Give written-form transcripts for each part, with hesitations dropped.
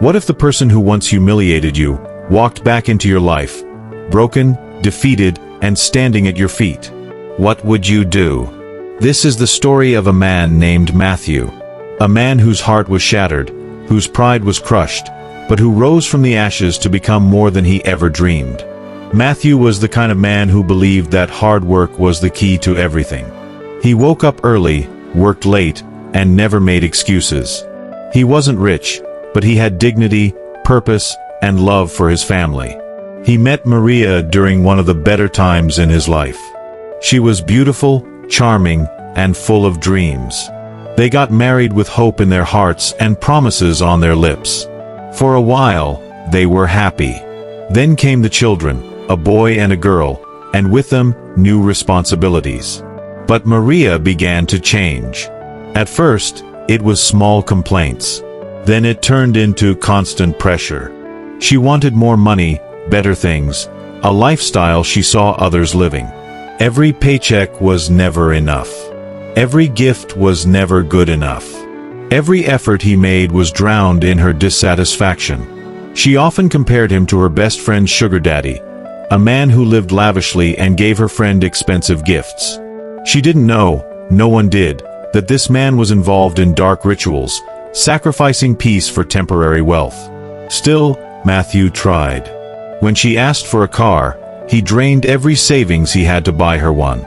What if the person who once humiliated you walked back into your life, broken, defeated, and standing at your feet? What would you do? This is the story of a man named Matthew. A man whose heart was shattered, whose pride was crushed, but who rose from the ashes to become more than he ever dreamed. Matthew was the kind of man who believed that hard work was the key to everything. He woke up early, worked late, and never made excuses. He wasn't rich, but he had dignity, purpose, and love for his family. He met Maria during one of the better times in his life. She was beautiful, charming, and full of dreams. They got married with hope in their hearts and promises on their lips. For a while, they were happy. Then came the children, a boy and a girl, and with them, new responsibilities. But Maria began to change. At first, it was small complaints. Then it turned into constant pressure. She wanted more money, better things, a lifestyle she saw others living. Every paycheck was never enough. Every gift was never good enough. Every effort he made was drowned in her dissatisfaction. She often compared him to her best friend's sugar daddy, a man who lived lavishly and gave her friend expensive gifts. She didn't know, no one did, that this man was involved in dark rituals, sacrificing peace for temporary wealth. Still, Matthew tried. When she asked for a car, he drained every savings he had to buy her one.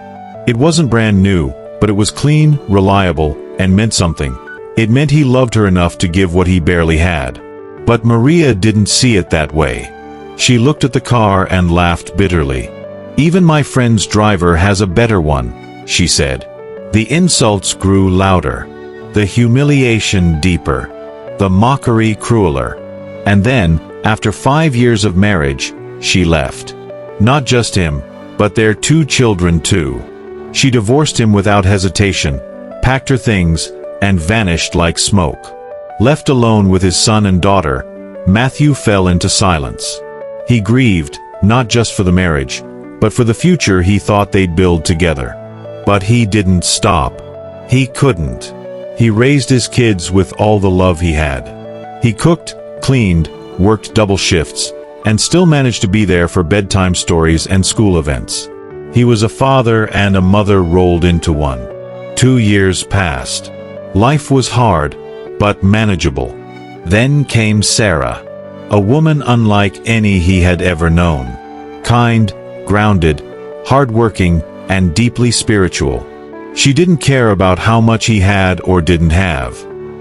It wasn't brand new, but it was clean, reliable, and meant something. It meant he loved her enough to give what he barely had. But Maria didn't see it that way. She looked at the car and laughed bitterly. "Even my friend's driver has a better one," she said. The insults grew louder, the humiliation deeper, the mockery crueler. And then, after 5 years of marriage, she left. Not just him, but their 2 children too. She divorced him without hesitation, packed her things, and vanished like smoke. Left alone with his son and daughter, Matthew fell into silence. He grieved, not just for the marriage, but for the future he thought they'd build together. But he didn't stop. He couldn't. He raised his kids with all the love he had. He cooked, cleaned, worked double shifts, and still managed to be there for bedtime stories and school events. He was a father and a mother rolled into one. 2 years passed. Life was hard, but manageable. Then came Sarah, a woman unlike any he had ever known. Kind, grounded, hardworking, and deeply spiritual. She didn't care about how much he had or didn't have.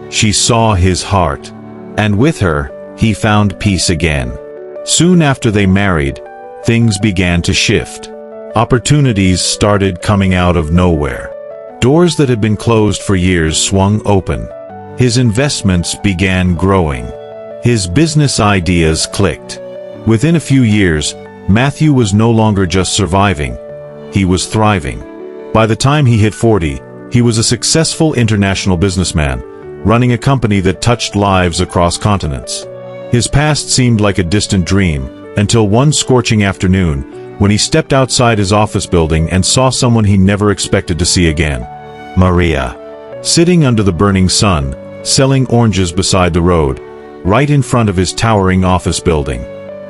She saw his heart. And with her, he found peace again. Soon after they married, things began to shift. Opportunities started coming out of nowhere. Doors that had been closed for years swung open. His investments began growing. His business ideas clicked. Within a few years, Matthew was no longer just surviving. He was thriving. By the time he hit 40, he was a successful international businessman, running a company that touched lives across continents. His past seemed like a distant dream, until one scorching afternoon, when he stepped outside his office building and saw someone he never expected to see again. Maria. Sitting under the burning sun, selling oranges beside the road, right in front of his towering office building.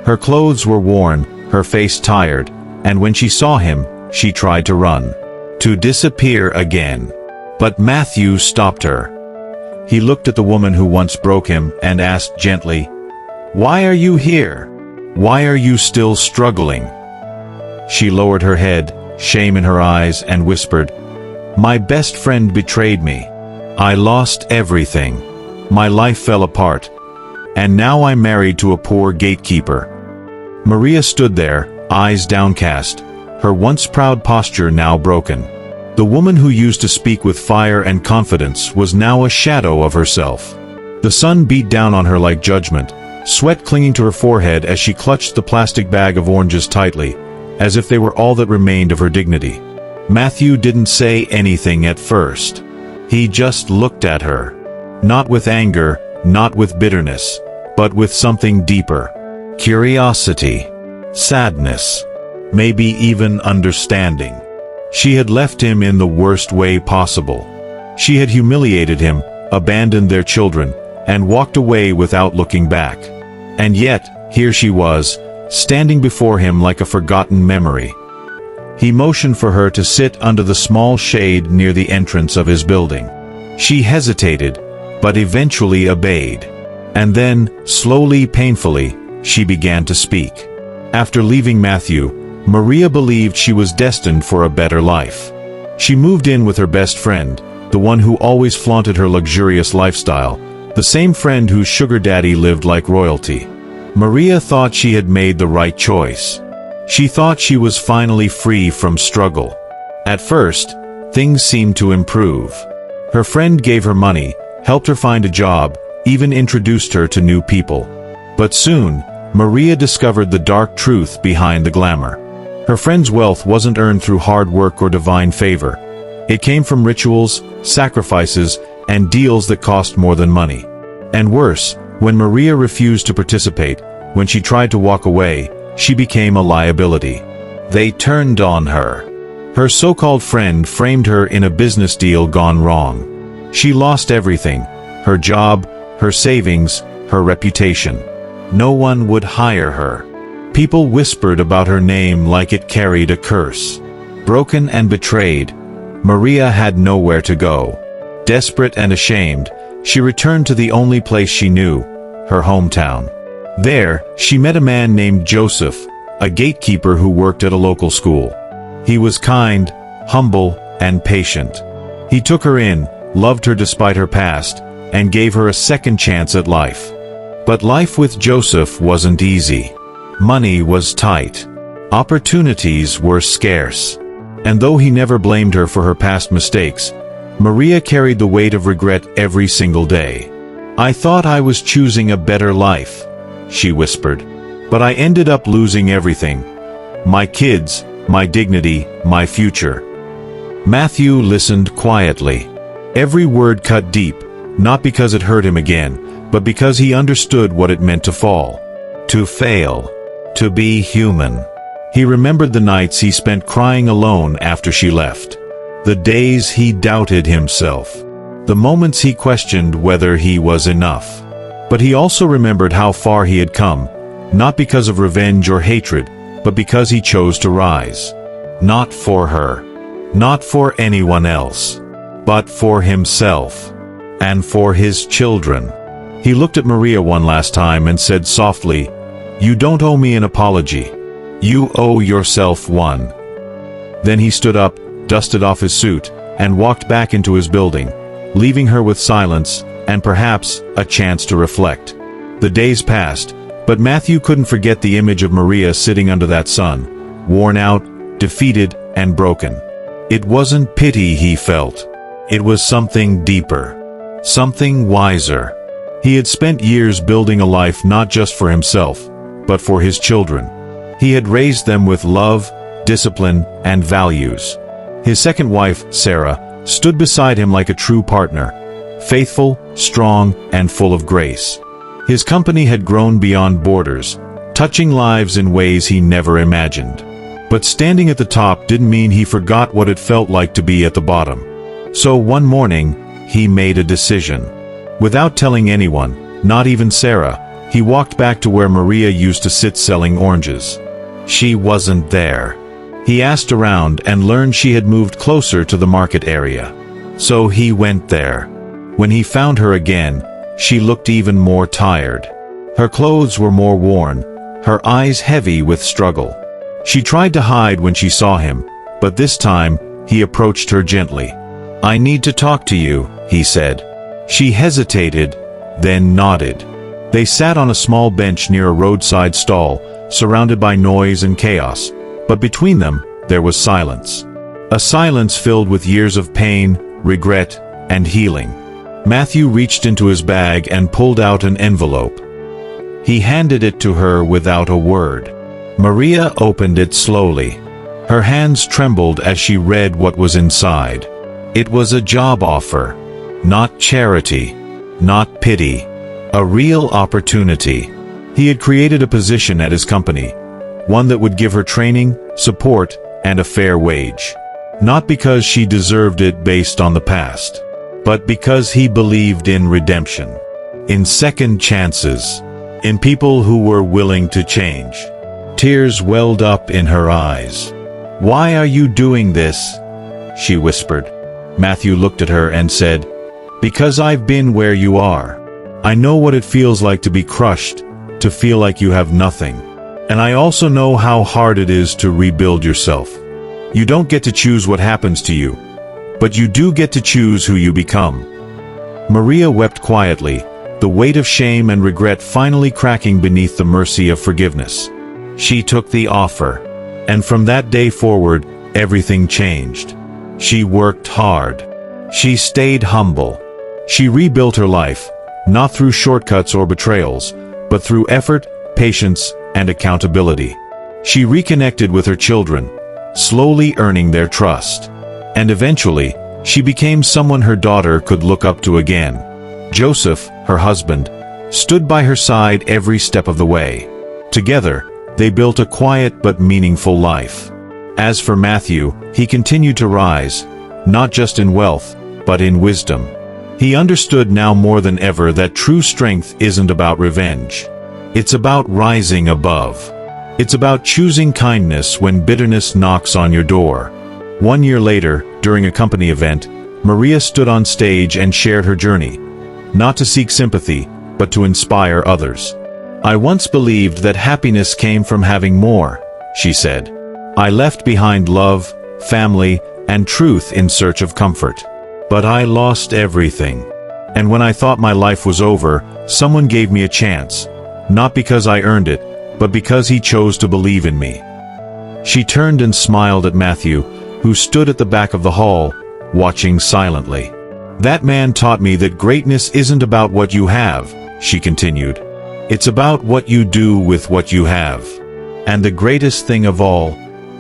Her clothes were worn, her face tired, and when she saw him, she tried to run. To disappear again. But Matthew stopped her. He looked at the woman who once broke him and asked gently, "Why are you here? Why are you still struggling?" She lowered her head, shame in her eyes, and whispered, "My best friend betrayed me. I lost everything. My life fell apart. And now I'm married to a poor gatekeeper." Maria stood there, eyes downcast, her once proud posture now broken. The woman who used to speak with fire and confidence was now a shadow of herself. The sun beat down on her like judgment, sweat clinging to her forehead as she clutched the plastic bag of oranges tightly, as if they were all that remained of her dignity. Matthew didn't say anything at first. He just looked at her. Not with anger, not with bitterness, but with something deeper. Curiosity. Sadness. Maybe even understanding. She had left him in the worst way possible. She had humiliated him, abandoned their children, and walked away without looking back. And yet, here she was, standing before him like a forgotten memory. He motioned for her to sit under the small shade near the entrance of his building. She hesitated, but eventually obeyed. And then, slowly, painfully, she began to speak. After leaving Matthew, Maria believed she was destined for a better life. She moved in with her best friend, the one who always flaunted her luxurious lifestyle, the same friend whose sugar daddy lived like royalty. Maria thought she had made the right choice. She thought she was finally free from struggle. At first, things seemed to improve. Her friend gave her money, helped her find a job, even introduced her to new people. But soon, Maria discovered the dark truth behind the glamour. Her friend's wealth wasn't earned through hard work or divine favor. It came from rituals, sacrifices, and deals that cost more than money. And worse, when Maria refused to participate, when she tried to walk away, she became a liability. They turned on her. Her so-called friend framed her in a business deal gone wrong. She lost everything: her job, her savings, her reputation. No one would hire her. People whispered about her name like it carried a curse. Broken and betrayed, Maria had nowhere to go. Desperate and ashamed, she returned to the only place she knew, her hometown. There, she met a man named Joseph, a gatekeeper who worked at a local school. He was kind, humble, and patient. He took her in, loved her despite her past, and gave her a second chance at life. But life with Joseph wasn't easy. Money was tight. Opportunities were scarce. And though he never blamed her for her past mistakes, Maria carried the weight of regret every single day. "I thought I was choosing a better life," she whispered. "But I ended up losing everything. My kids, my dignity, my future." Matthew listened quietly. Every word cut deep, not because it hurt him again, but because he understood what it meant to fall, to fail, to be human. He remembered the nights he spent crying alone after she left, the days he doubted himself, the moments he questioned whether he was enough. But he also remembered how far he had come, not because of revenge or hatred, but because he chose to rise. Not for her, not for anyone else, but for himself, and for his children. He looked at Maria one last time and said softly, "You don't owe me an apology. You owe yourself one." Then he stood up, dusted off his suit, and walked back into his building, leaving her with silence and perhaps a chance to reflect. The days passed, but Matthew couldn't forget the image of Maria sitting under that sun, worn out, defeated, and broken. It wasn't pity he felt. It was something deeper, something wiser. He had spent years building a life not just for himself, but for his children. He had raised them with love, discipline, and values. His second wife, Sarah, stood beside him like a true partner, faithful, strong, and full of grace. His company had grown beyond borders, touching lives in ways he never imagined. But standing at the top didn't mean he forgot what it felt like to be at the bottom. So one morning, he made a decision. Without telling anyone, not even Sarah, he walked back to where Maria used to sit selling oranges. She wasn't there. He asked around and learned she had moved closer to the market area. So he went there. When he found her again, she looked even more tired. Her clothes were more worn, her eyes heavy with struggle. She tried to hide when she saw him, but this time, he approached her gently. "I need to talk to you," he said. She hesitated, then nodded. They sat on a small bench near a roadside stall, surrounded by noise and chaos, but between them, there was silence. A silence filled with years of pain, regret, and healing. Matthew reached into his bag and pulled out an envelope. He handed it to her without a word. Maria opened it slowly. Her hands trembled as she read what was inside. It was a job offer. Not charity. Not pity. A real opportunity. He had created a position at his company, one that would give her training, support, and a fair wage. Not because she deserved it based on the past, but because he believed in redemption. in second chances, in people who were willing to change. Tears welled up in her eyes. "Why are you doing this?" she whispered. Matthew looked at her and said, "Because I've been where you are. I know what it feels like to be crushed, to feel like you have nothing. And I also know how hard it is to rebuild yourself. You don't get to choose what happens to you, but you do get to choose who you become." Maria wept quietly, the weight of shame and regret finally cracking beneath the mercy of forgiveness. She took the offer, and from that day forward, everything changed. She worked hard. She stayed humble. She rebuilt her life, not through shortcuts or betrayals, but through effort, patience, and accountability. She reconnected with her children, slowly earning their trust. And eventually, she became someone her daughter could look up to again. Joseph, her husband, stood by her side every step of the way. Together, they built a quiet but meaningful life. As for Matthew, he continued to rise, not just in wealth, but in wisdom. He understood now more than ever that true strength isn't about revenge. It's about rising above. It's about choosing kindness when bitterness knocks on your door. 1 year later, during a company event, Maria stood on stage and shared her journey, not to seek sympathy, but to inspire others. "I once believed that happiness came from having more," she said. "I left behind love, family, and truth in search of comfort. But I lost everything. And when I thought my life was over, someone gave me a chance, not because I earned it, but because he chose to believe in me." She turned and smiled at Matthew, who stood at the back of the hall, watching silently. "That man taught me that greatness isn't about what you have," she continued. "It's about what you do with what you have. And the greatest thing of all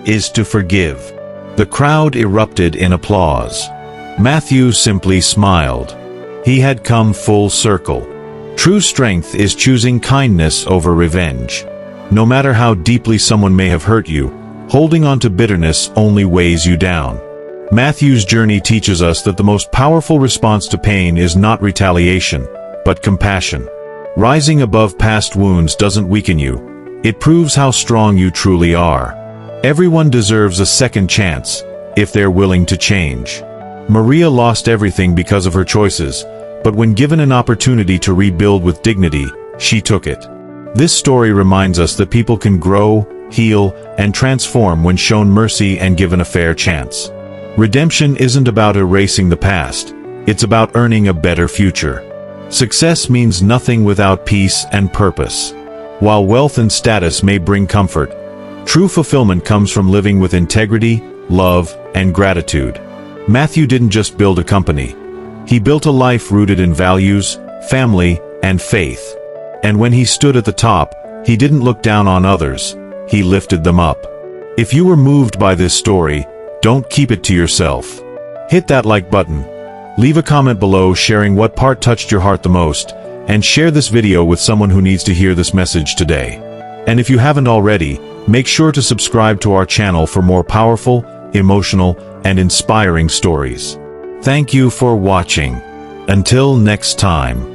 is to forgive." The crowd erupted in applause. Matthew simply smiled. He had come full circle. True strength is choosing kindness over revenge. No matter how deeply someone may have hurt you, holding on to bitterness only weighs you down. Matthew's journey teaches us that the most powerful response to pain is not retaliation, but compassion. Rising above past wounds doesn't weaken you. It proves how strong you truly are. Everyone deserves a second chance, if they're willing to change. Maria lost everything because of her choices, but when given an opportunity to rebuild with dignity, she took it. This story reminds us that people can grow, heal, and transform when shown mercy and given a fair chance. Redemption isn't about erasing the past, it's about earning a better future. Success means nothing without peace and purpose. While wealth and status may bring comfort, true fulfillment comes from living with integrity, love, and gratitude. Matthew didn't just build a company. He built a life rooted in values, family, and faith. And when he stood at the top, he didn't look down on others, he lifted them up. If you were moved by this story, don't keep it to yourself. Hit that like button. Leave a comment below sharing what part touched your heart the most, and share this video with someone who needs to hear this message today. And if you haven't already, make sure to subscribe to our channel for more powerful, emotional, and inspiring stories. Thank you for watching. Until next time.